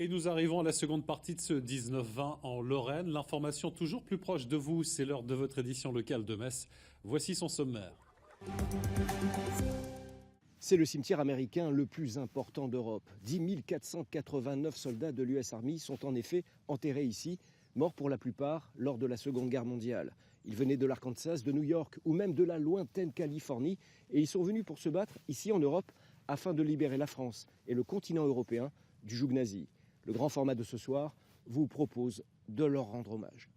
Et nous arrivons à la seconde partie de ce 19-20 en Lorraine. L'information toujours plus proche de vous, c'est l'heure de votre édition locale de Metz. Voici son sommaire. C'est le cimetière américain le plus important d'Europe. 10 489 soldats de l'US Army sont en effet enterrés ici, morts pour la plupart lors de la Seconde Guerre mondiale. Ils venaient de l'Arkansas, de New York ou même de la lointaine Californie et ils sont venus pour se battre ici en Europe afin de libérer la France et le continent européen du joug nazi. Le grand format de ce soir vous propose de leur rendre hommage.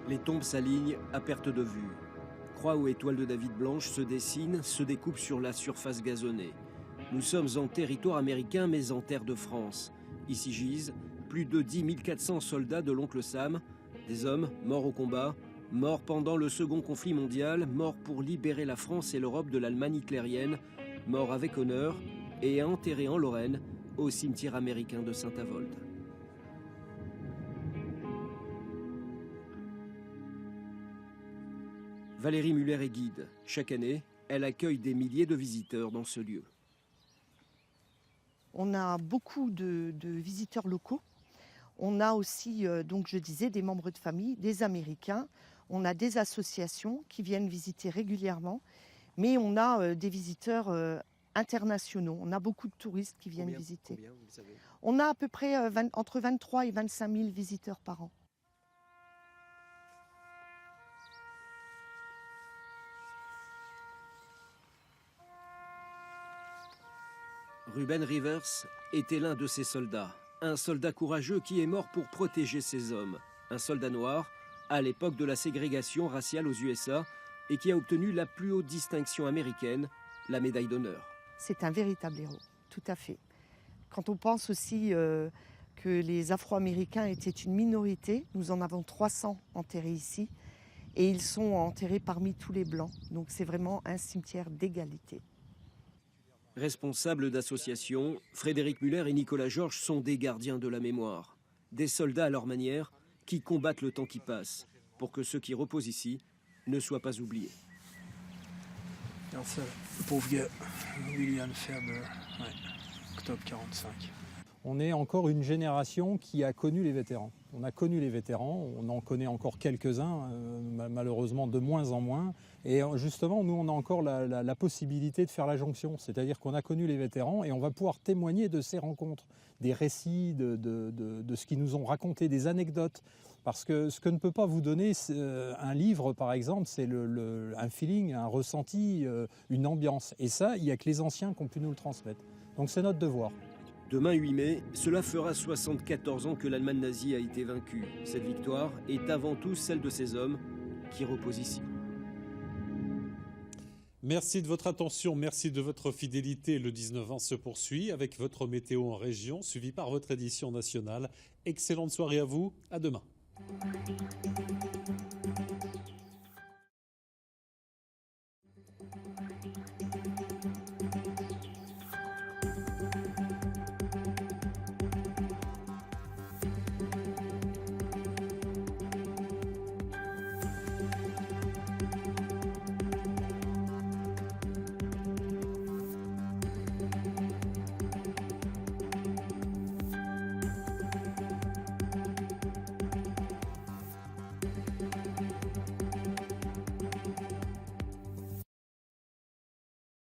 Les tombes s'alignent à perte de vue. Croix ou étoiles de David blanches se dessinent, se découpent sur la surface gazonnée. Nous sommes en territoire américain, mais en terre de France. Ici gisent plus de 10 400 soldats de l'oncle Sam, des hommes morts au combat, morts pendant le second conflit mondial, morts pour libérer la France et l'Europe de l'Allemagne hitlérienne, morts avec honneur et enterrés en Lorraine, au cimetière américain de Saint-Avold. Valérie Muller est guide. Chaque année, elle accueille des milliers de visiteurs dans ce lieu. On a beaucoup de visiteurs locaux. On a aussi, donc je disais, des membres de famille, des Américains. On a des associations qui viennent visiter régulièrement. Mais on a des visiteurs internationaux. On a beaucoup de touristes qui viennent visiter. Combien, vous le savez ? On a à peu près entre 23 et 25 000 visiteurs par an. Ruben Rivers était l'un de ces soldats. Un soldat courageux qui est mort pour protéger ses hommes. Un soldat noir, à l'époque de la ségrégation raciale aux USA, et qui a obtenu la plus haute distinction américaine, la médaille d'honneur. C'est un véritable héros, tout à fait. Quand on pense aussi que les Afro-Américains étaient une minorité, nous en avons 300 enterrés ici, et ils sont enterrés parmi tous les Blancs. Donc c'est vraiment un cimetière d'égalité. Responsables d'associations, Frédéric Muller et Nicolas Georges sont des gardiens de la mémoire. Des soldats à leur manière qui combattent le temps qui passe pour que ceux qui reposent ici ne soient pas oubliés. Regarde ça, le pauvre gars, William Ferber, octobre 45. On est encore une génération qui a connu les vétérans. On a connu les vétérans, on en connaît encore quelques-uns, malheureusement de moins en moins. Et justement, nous, on a encore la possibilité de faire la jonction. C'est-à-dire qu'on a connu les vétérans et on va pouvoir témoigner de ces rencontres, des récits, de ce qu'ils nous ont raconté, des anecdotes. Parce que ce que ne peut pas vous donner un livre, par exemple, c'est un feeling, un ressenti, une ambiance. Et ça, il n'y a que les anciens qui ont pu nous le transmettre. Donc c'est notre devoir. Demain 8 mai, cela fera 74 ans que l'Allemagne nazie a été vaincue. Cette victoire est avant tout celle de ces hommes qui reposent ici. Merci de votre attention, merci de votre fidélité. Le 19-20 se poursuit avec votre météo en région, suivi par votre édition nationale. Excellente soirée à vous, à demain.